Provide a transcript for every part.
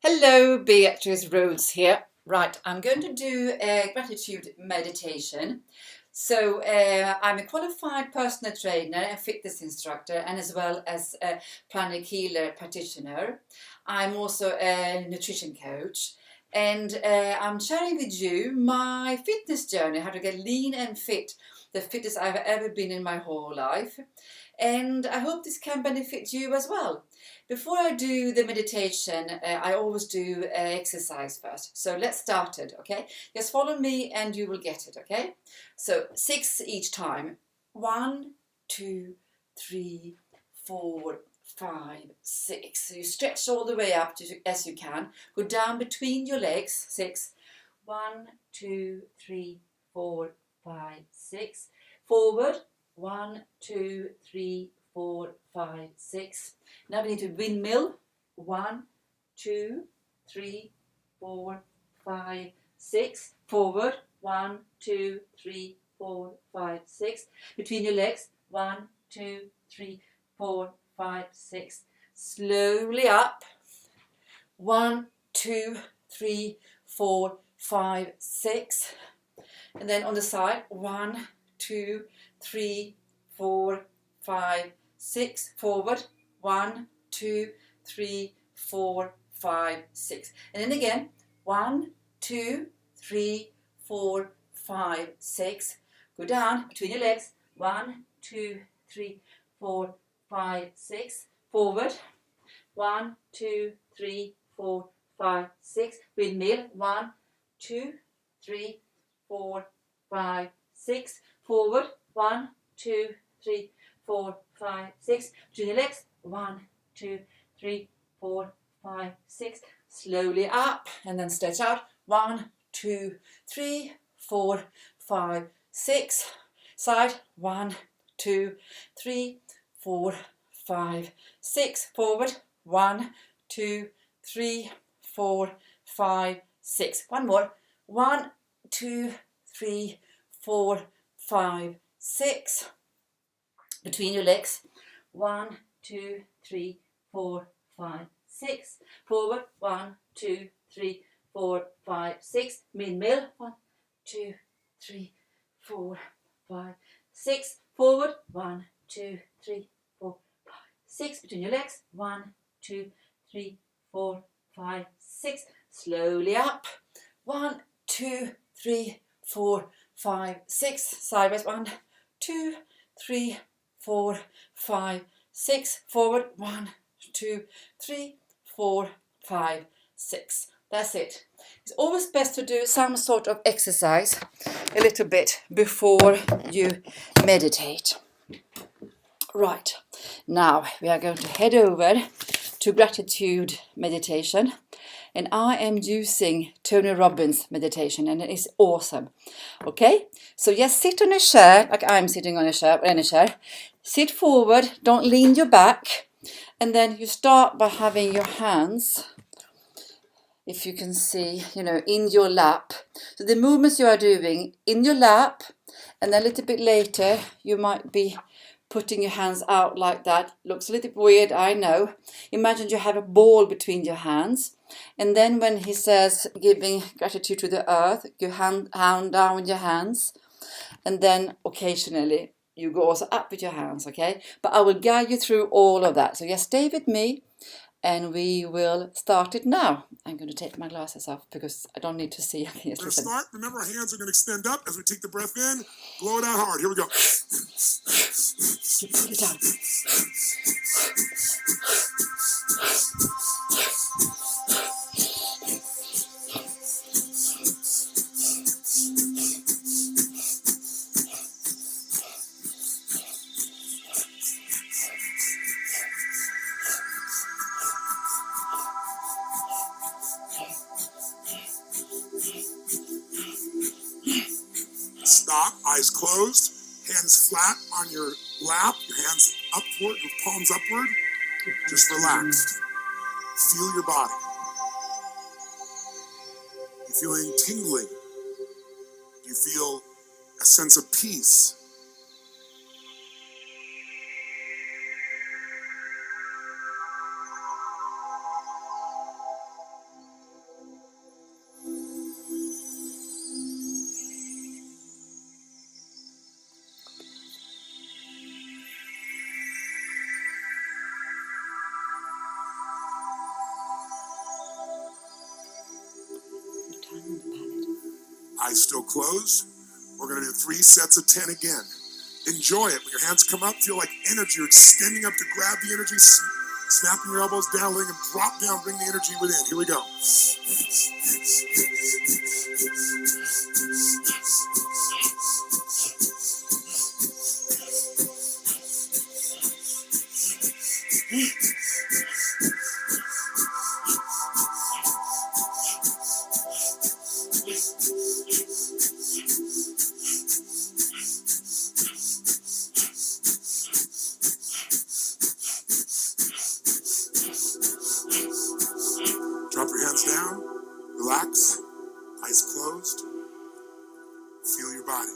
Hello, Beatrice Rhodes here. Right, I'm going to do a gratitude meditation. So I'm a qualified personal trainer and fitness instructor, and as well as a pranic healer practitioner. I'm also a nutrition coach, and I'm sharing with you my fitness journey, how to get lean and fit, the fittest I've ever been in my whole life. And I hope this can benefit you as well. Before I do the meditation, I always do exercise first. So let's start it, okay? Just follow me and you will get it, okay? So 6 each time. 1, 2, 3, 4, 5, 6. So you stretch all the way up as you can. Go down between your legs. 6. 1, 2, 3, 4, 5, 6. Forward. 1, 2, 3, 4, 5, 6. Now we need to windmill. 1, 2, 3, 4, 5, 6. Forward. 1, 2, 3, 4, 5, 6. Between your legs. 1, 2, 3, 4, 5, 6. Slowly up. 1, 2, 3, 4, 5, 6. And then on the side. 1, 2, 3, 4, 5, 6. Forward. 1, 2, 3, 4, 5, 6. And then again. 1, 2, 3, 4, 5, 6. Go down between your legs. 1, 2, 3, 4, 5, 6. Forward. 1, 2, 3, 4, 5, 6. Windmill. 1, 2, 3, 4, 5, 6. Forward. 1, 2, 3, 4, 5, 6. Between your legs. 1, 2, 3, 4, 5, 6. Slowly up and then stretch out. 1, 2, 3, 4, 5, 6. Side. 1, 2, 3, 4, 5, 6. Forward. 1, 2, 3, 4, 5, 6. One more. 1, 2, 3, 4, 5, 6. Between your legs. 1, 2, 3, 4, 5, 6. Forward. 1, 2, 3, 4, 5, 6. Windmill. 1, 2, 3, 4, 5, 6. Forward. 1, 2, 3, 4, 5, 6. Between your legs. 1, 2, 3, 4, 5, 6. Slowly up. 1, 2, 3, 4, 5, 6. Sideways. 1, 2, 3, 4, 5, 6. Forward. 1, 2, 3, 4, 5, 6. That's it. It's always best to do some sort of exercise a little bit before you meditate. Right, now we are going to head over to gratitude meditation, and I am using Tony Robbins meditation, and it is awesome. Okay, so just sit on a chair like I'm sitting on a chair, or any chair. Sit forward, don't lean your back, and then you start by having your hands, if you can see, in your lap. So the movements you are doing in your lap, and then a little bit later you might be putting your hands out like that. Looks a little bit weird, I know. Imagine you have a ball between your hands, and then when he says giving gratitude to the earth, you hand down with your hands, and then occasionally you go also up with your hands, okay? But I will guide you through all of that. So just stay with me, and we will start it now. I'm going to take my glasses off because I don't need to see. We're going to start. Remember, our hands are going to extend up as we take the breath in. Blow it out hard. Here we go. Put it down. Stop. Eyes closed. Hands flat on your lap. Your hands upward. Your palms upward. Just relaxed. Feel your body. You feeling tingling? You feel a sense of peace? Eyes still closed. We're going to do 3 sets of 10 again. Enjoy it. When your hands come up, feel like energy. You're extending up to grab the energy, snapping your elbows down, letting them drop down, bring the energy within. Here we go. Drop your hands down, relax, eyes closed, feel your body.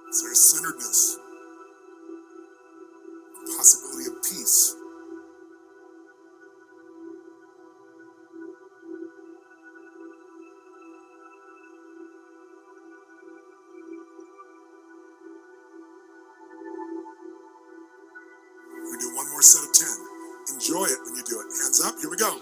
Is there a centeredness, a possibility of peace? We're going to do one more set of 10. Enjoy it when you do it. Hands up, here we go.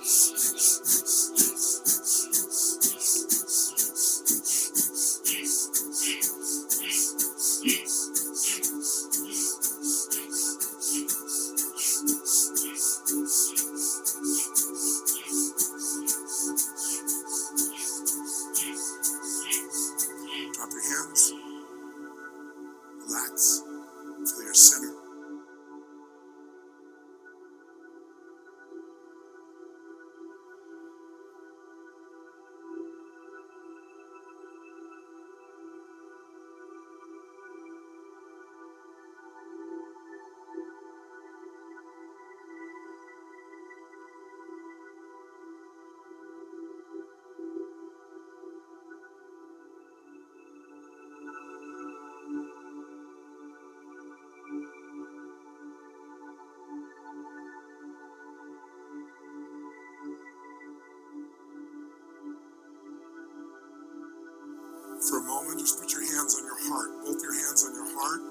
Drop your hands, relax, feel your center. For a moment, just put your hands on your heart, both your hands on your heart.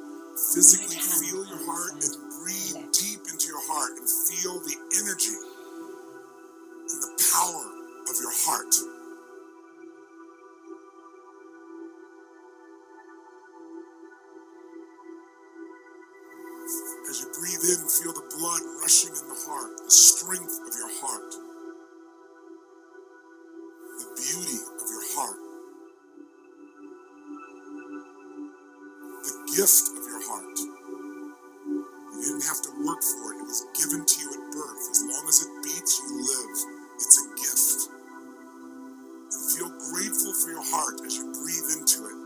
Physically feel your heart and breathe deep into your heart and feel the energy and the power of your heart. As you breathe in, feel the blood rushing in the heart, the strength of your heart, the beauty of your heart, the gift of your heart. You didn't have to work for it. It was given to you at birth. As long as it beats, you live. It's a gift. And feel grateful for your heart as you breathe into it.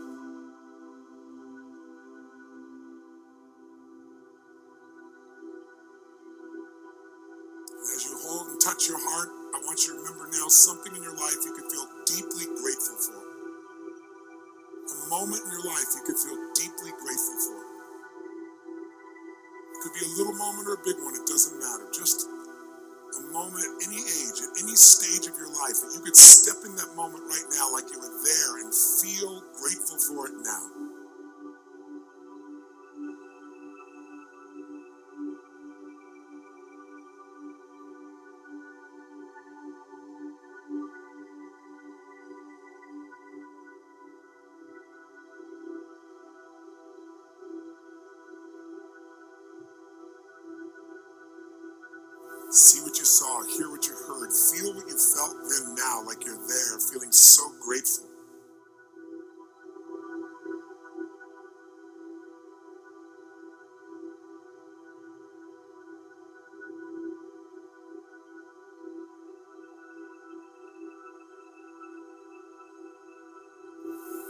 As you hold and touch your heart, I want you to remember now something in your life you could feel deeply grateful for. A moment in your life you could feel deeply grateful for. It could be a little moment or a big one, it doesn't matter. Just a moment at any age, at any stage of your life, that you could step in that moment right now like you were there and feel grateful for it now. See what you saw, hear what you heard, feel what you felt then now, like you're there, feeling so grateful.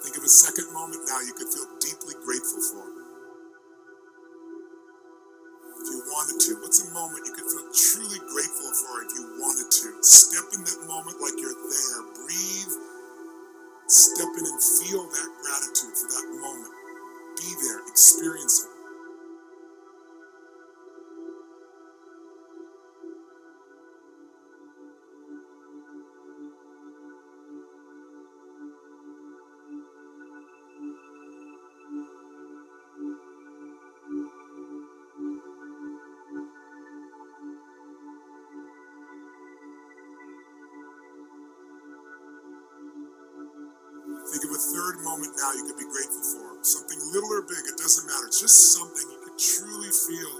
Think of a second moment now you could feel deeply grateful for. If you wanted to, what's a moment you could feel truly grateful for if you wanted to? Step in that moment like you're there. Breathe. Step in and feel that gratitude for that moment. Be there. Experience it. third moment now you could be grateful for. Something little or big, it doesn't matter. It's just something you could truly feel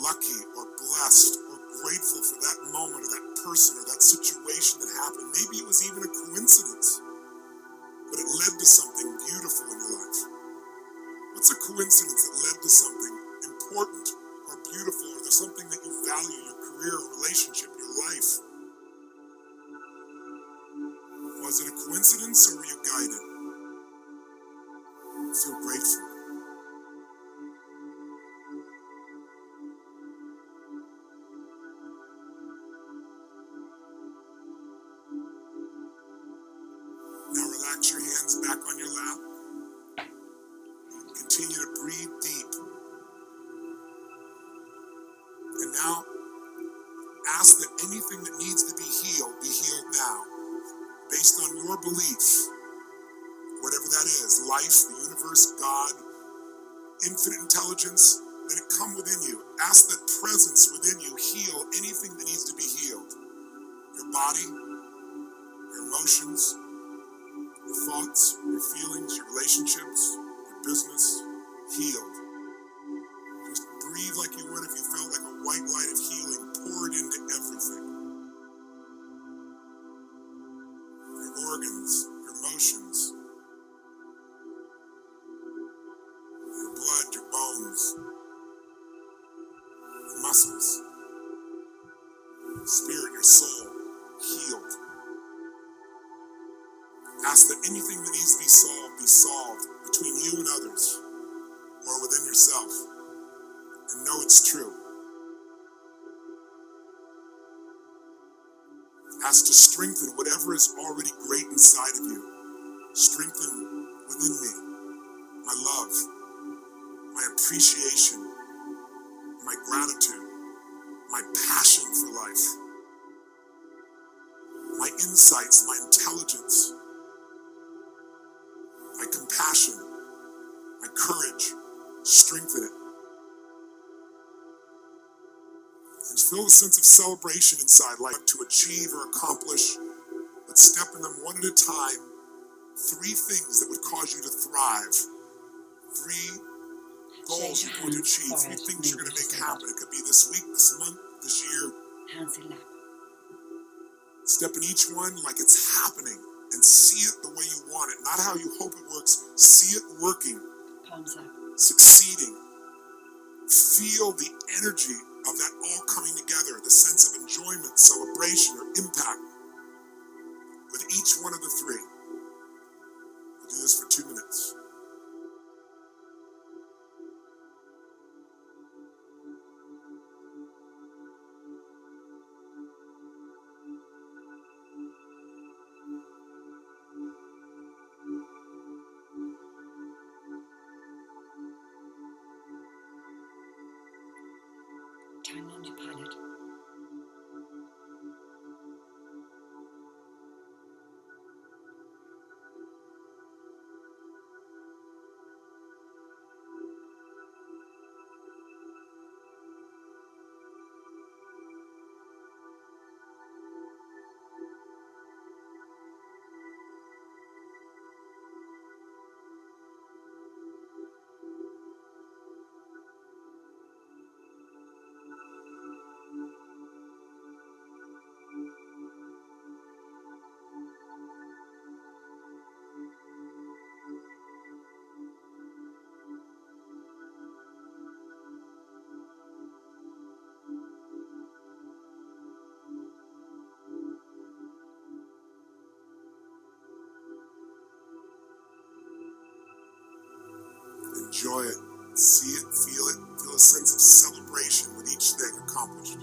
lucky or blessed or grateful for that moment or that person or that situation that happened. Maybe it was even a coincidence, but it led to something beautiful in your life. What's a coincidence that led to something important or beautiful, or there's something that you value, your career, or relationship, your life? Was it a coincidence or were you guided? Feel grateful. Now relax your hands back on your lap. Continue to breathe deep. And now ask that anything that needs to be healed now, based on your belief, whatever that is, life, the universe, God, infinite intelligence, let it come within you. Ask that presence within you heal anything that needs to be healed. Your body, your emotions, your thoughts, your feelings, your relationships, your business, healed. Just breathe like you would if you felt like a white light of healing. Pour it into everything. Your organs, your emotions, your blood, your bones, your muscles, your spirit, your soul, healed. Ask that anything that needs to be solved between you and others or within yourself. And know it's true. Ask to strengthen whatever is already great inside of you. Strengthen within me my love, my appreciation, my gratitude, my passion for life, my insights, my intelligence, my compassion, my courage. Strengthen it. And feel a sense of celebration inside, like to achieve or accomplish, but step in them one at a time. 3 things that would cause you to thrive. 3 goals you're going to achieve. 3 things you're going to make happen. It could be this week, this month, this year. Hands in lap. Step in each one like it's happening and see it the way you want it, not how you hope it works. See it working, Palms up. succeeding. Feel the energy of that all coming together, the sense of enjoyment, celebration, or impact with each one of the 3. We'll do this for 2 minutes. Time on your palate. Enjoy it, see it, feel a sense of celebration with each thing accomplished.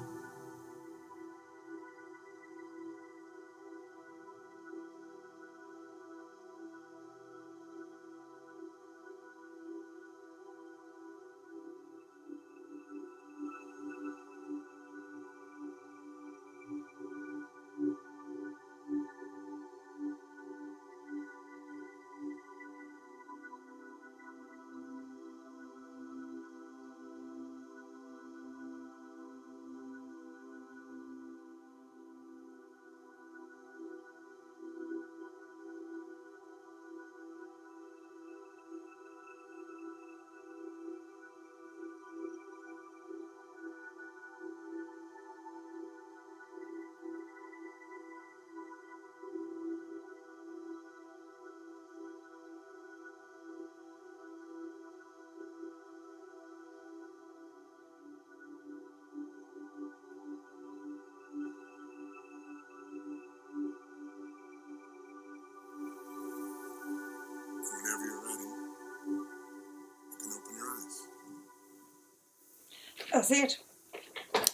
that's it.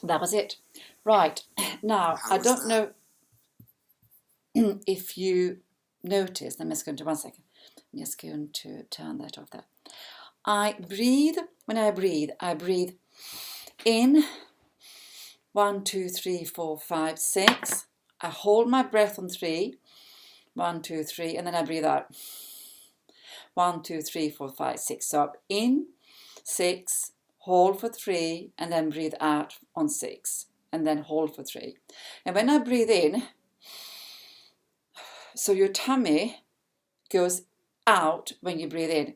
That was it. Right, now, How I was don't that? know if you noticed, I'm just going to, one second, I'm just going to turn that off there. I breathe, when I breathe in 1, 2, 3, 4, 5, 6. I hold my breath on 3, 1, 2, 3, and then I breathe out. 1, 2, 3, 4, 5, 6. So in 6, hold for 3, and then breathe out on 6, and then hold for 3. And when I breathe in, so your tummy goes out when you breathe in.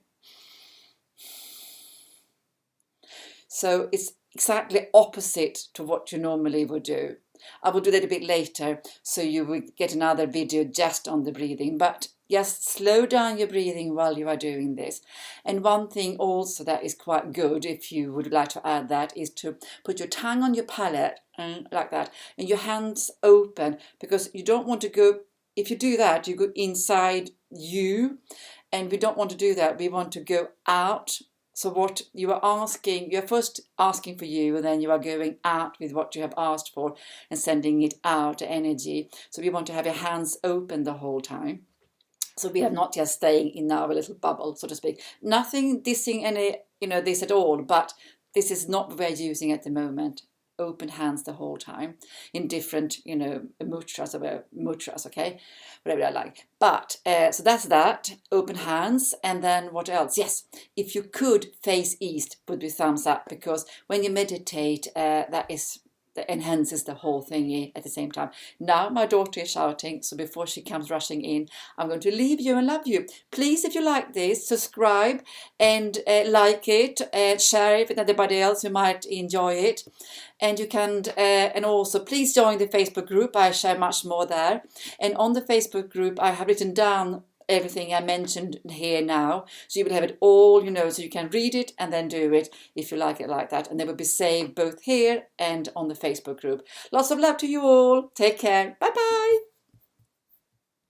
So it's exactly opposite to what you normally would do. I will do that a bit later, so you will get another video just on the breathing, but just slow down your breathing while you are doing this. And one thing also that is quite good, if you would like to add that, is to put your tongue on your palate, like that, and your hands open, because you don't want to go, if you do that, you go inside you, and we don't want to do that. We want to go out. So what you are asking, you're first asking for you, and then you are going out with what you have asked for and sending it out, energy. So we want to have your hands open the whole time. So we are not just staying in our little bubble, so to speak. Nothing dissing any, this at all, but this is not what we're using at the moment. Open hands the whole time in different, mudras, okay, whatever I like. But so that's that, open hands. And then what else? Yes, if you could face east, would be thumbs up, because when you meditate, that enhances the whole thingy at the same time. Now my daughter is shouting, so before she comes rushing in, I'm going to leave you and love you. Please, if you like this, subscribe and like it, share it with anybody else who might enjoy it. And you can, and also please join the Facebook group. I share much more there. And on the Facebook group, I have written down everything I mentioned here now, so you will have it all, so you can read it and then do it if you like it like that, and they will be saved both here and on the Facebook group. Lots of love to you all. Take care. Bye bye.